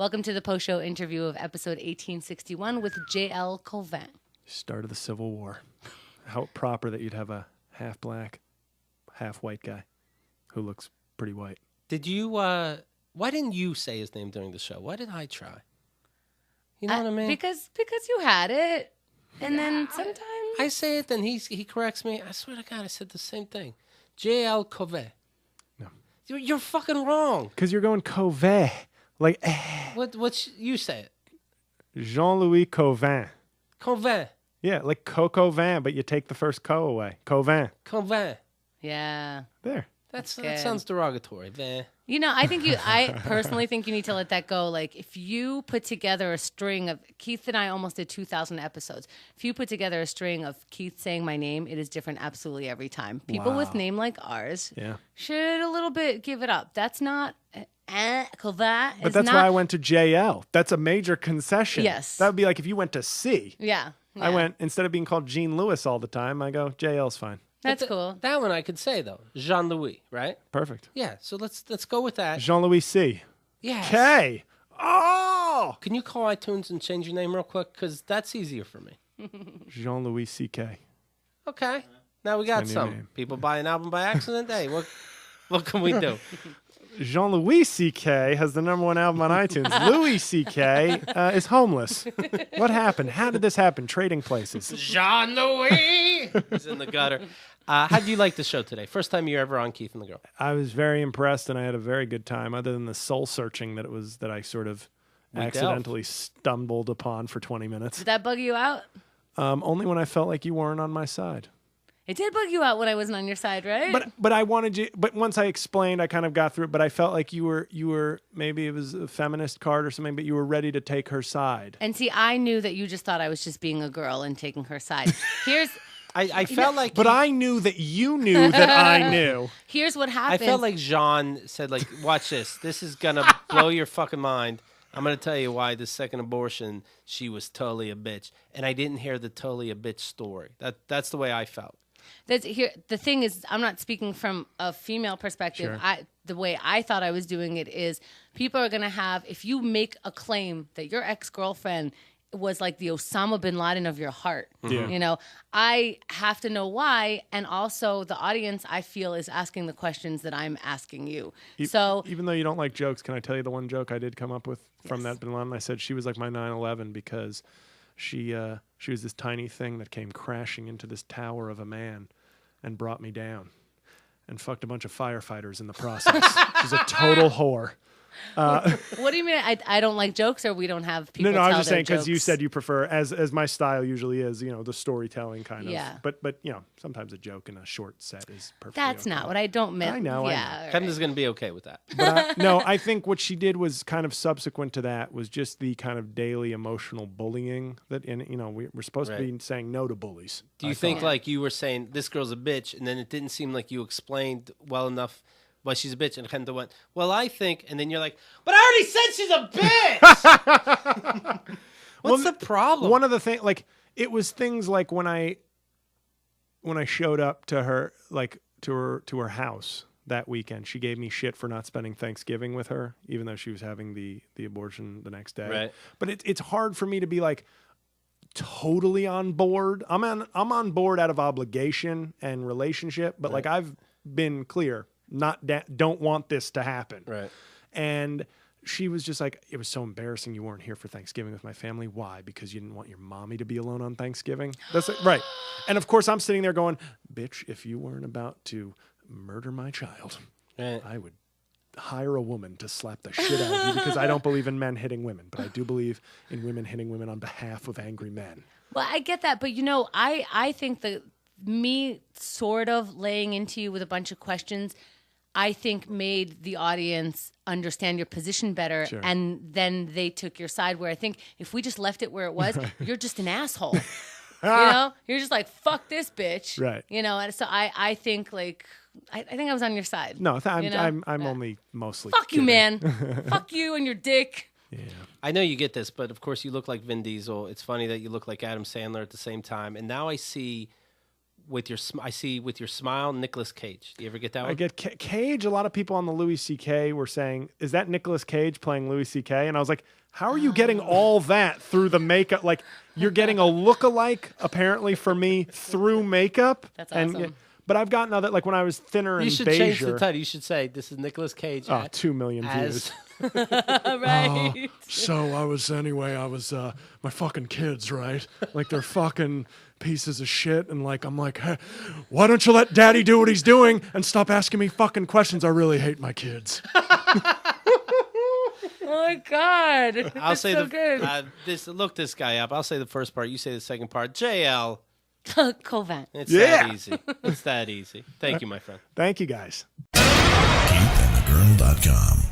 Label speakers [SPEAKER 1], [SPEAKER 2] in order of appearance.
[SPEAKER 1] Welcome to the post-show interview of episode 1861 with J-L Cauvin.
[SPEAKER 2] Start of the Civil War. How proper that you'd have a half black, half white guy who looks pretty white.
[SPEAKER 3] Did you, why didn't you say his name during the show? Why did I try? You know what I mean?
[SPEAKER 1] Because you had it, and then sometimes...
[SPEAKER 3] I say it, then he corrects me. I swear to God, I said the same thing. J-L Cauvin.
[SPEAKER 2] No.
[SPEAKER 3] You're fucking wrong.
[SPEAKER 2] Because you're going Cauvin. Like,
[SPEAKER 3] You say it.
[SPEAKER 2] Jean-Louis Cauvin.
[SPEAKER 3] Cauvin.
[SPEAKER 2] Yeah, like Coco Van, but you take the first co away. Cauvin.
[SPEAKER 3] Cauvin.
[SPEAKER 1] Yeah.
[SPEAKER 2] There.
[SPEAKER 3] That sounds derogatory. Vin.
[SPEAKER 1] You know, I personally think you need to let that go. Like, if you put together a string of, Keith and I almost did 2,000 episodes. If you put together a string of Keith saying my name, it is different absolutely every time. People with name like ours should a little bit give it up. That's not...
[SPEAKER 2] But that's why I went to JL. That's a major concession.
[SPEAKER 1] Yes.
[SPEAKER 2] That would be like if you went to C.
[SPEAKER 1] Yeah.
[SPEAKER 2] I went, instead of being called Jean Lewis all the time, I go, JL's fine.
[SPEAKER 1] That's cool.
[SPEAKER 3] That one I could say, though. Jean-Louis, right?
[SPEAKER 2] Perfect.
[SPEAKER 3] Yeah, so let's go with that.
[SPEAKER 2] Jean-Louis C.
[SPEAKER 3] Yes.
[SPEAKER 2] K. Oh!
[SPEAKER 3] Can you call iTunes and change your name real quick? Because that's easier for me.
[SPEAKER 2] Jean-Louis C.K.
[SPEAKER 3] Okay. Now we got
[SPEAKER 2] That's my new
[SPEAKER 3] some.
[SPEAKER 2] name.
[SPEAKER 3] People buy an album by accident. Hey, what can we do?
[SPEAKER 2] Jean-Louis C.K. has the #1 album on iTunes. Louis C.K. Is homeless. What happened? How did this happen? Trading places.
[SPEAKER 3] Jean-Louis! He's in the gutter. How did you like the show today? First time you were ever on Keith and the Girl.
[SPEAKER 2] I was very impressed, and I had a very good time, other than the soul-searching that I sort of accidentally stumbled upon for 20 minutes.
[SPEAKER 1] Did that bug you out?
[SPEAKER 2] Only when I felt like you weren't on my side.
[SPEAKER 1] It did bug you out when I wasn't on your side, right?
[SPEAKER 2] But I wanted you. But once I explained, I kind of got through it. But I felt like you were maybe it was a feminist card or something. But you were ready to take her side.
[SPEAKER 1] And see, I knew that you just thought I was just being a girl and taking her side.
[SPEAKER 3] I felt like,
[SPEAKER 2] but I knew that you knew that I knew.
[SPEAKER 1] Here's what happened.
[SPEAKER 3] I felt like Jean said, like, watch this. This is gonna blow your fucking mind. I'm gonna tell you why the second abortion she was totally a bitch, and I didn't hear the totally a bitch story. That's the way I felt.
[SPEAKER 1] The thing is, I'm not speaking from a female perspective.
[SPEAKER 2] Sure.
[SPEAKER 1] The way I thought I was doing it is people are going to have, if you make a claim that your ex-girlfriend was like the Osama bin Laden of your heart, you know, I have to know why. And also the audience, I feel, is asking the questions that I'm asking you. So
[SPEAKER 2] even though you don't like jokes, can I tell you the one joke I did come up with from that bin Laden? I said she was like my 9/11 because she was this tiny thing that came crashing into this tower of a man and brought me down and fucked a bunch of firefighters in the process. She's a total whore.
[SPEAKER 1] what do you mean? I don't like jokes, or we don't have people
[SPEAKER 2] No,
[SPEAKER 1] tell
[SPEAKER 2] I was just
[SPEAKER 1] their
[SPEAKER 2] saying because you
[SPEAKER 1] jokes?
[SPEAKER 2] said you prefer, as my style usually is, you know, the storytelling kind
[SPEAKER 1] Yeah.
[SPEAKER 2] of. But you know, sometimes a joke in a short set is perfect.
[SPEAKER 1] That's not what I don't mean.
[SPEAKER 2] I know.
[SPEAKER 1] Yeah.
[SPEAKER 3] Kendra's gonna be okay with that.
[SPEAKER 2] But no, I think what she did was kind of subsequent to that was just the kind of daily emotional bullying that, and you know, we're supposed to be saying no to bullies.
[SPEAKER 3] Do you think like you were saying this girl's a bitch, and then it didn't seem like you explained well enough why she's a bitch, and Kendra went, well, I think, and then you're like, but I already said she's a bitch. What's the problem?
[SPEAKER 2] One of the things, like, it was things like when I showed up to her, like to her house that weekend, she gave me shit for not spending Thanksgiving with her, even though she was having the abortion the next day.
[SPEAKER 3] Right.
[SPEAKER 2] But it's hard for me to be like totally on board. I'm on board out of obligation and relationship, but like I've been clear, don't want this to happen.
[SPEAKER 3] Right.
[SPEAKER 2] And she was just like, it was so embarrassing you weren't here for Thanksgiving with my family. Why? Because you didn't want your mommy to be alone on Thanksgiving? That's it, right. And of course I'm sitting there going, bitch, if you weren't about to murder my child, I would hire a woman to slap the shit out of you, because I don't believe in men hitting women, but I do believe in women hitting women on behalf of angry men.
[SPEAKER 1] Well, I get that, but you know, I think that me sort of laying into you with a bunch of questions, I think made the audience understand your position better, and then they took your side, where I think if we just left it where it was, you're just an asshole. You know? You're just like, fuck this bitch.
[SPEAKER 2] Right.
[SPEAKER 1] You know, and so I think like, I think I was on your side.
[SPEAKER 2] No,
[SPEAKER 1] you know?
[SPEAKER 2] I'm only mostly
[SPEAKER 1] Fuck
[SPEAKER 2] kidding.
[SPEAKER 1] you, man. Fuck you and your dick.
[SPEAKER 2] Yeah.
[SPEAKER 3] I know you get this, but of course you look like Vin Diesel. It's funny that you look like Adam Sandler at the same time. And now I see with your I see with your smile, Nicolas Cage. Do you ever get that one?
[SPEAKER 2] I get Cage. A lot of people on the Louis C.K. were saying, "Is that Nicolas Cage playing Louis C.K.?" And I was like, "How are you getting all that through the makeup? Like you're getting a look-alike apparently for me through makeup."
[SPEAKER 1] That's awesome.
[SPEAKER 2] And, but I've gotten other like when I was thinner and
[SPEAKER 3] You should
[SPEAKER 2] beige.
[SPEAKER 3] change the title. You should say this is Nicolas Cage.
[SPEAKER 2] Oh, 2 million views.
[SPEAKER 1] Right.
[SPEAKER 2] So I was my fucking kids, right? Like they're fucking pieces of shit, and like I'm like, hey, why don't you let daddy do what he's doing and stop asking me fucking questions? I really hate my kids.
[SPEAKER 1] Oh my God.
[SPEAKER 3] I'll say
[SPEAKER 1] so
[SPEAKER 3] the
[SPEAKER 1] good.
[SPEAKER 3] look this guy up. I'll say the first part. You say the second part. J-L.
[SPEAKER 1] Cauvin.
[SPEAKER 3] It's
[SPEAKER 2] Yeah.
[SPEAKER 3] that easy. It's that easy. Thank you, my friend.
[SPEAKER 2] Thank you guys.
[SPEAKER 4] KeithAndTheGirl.com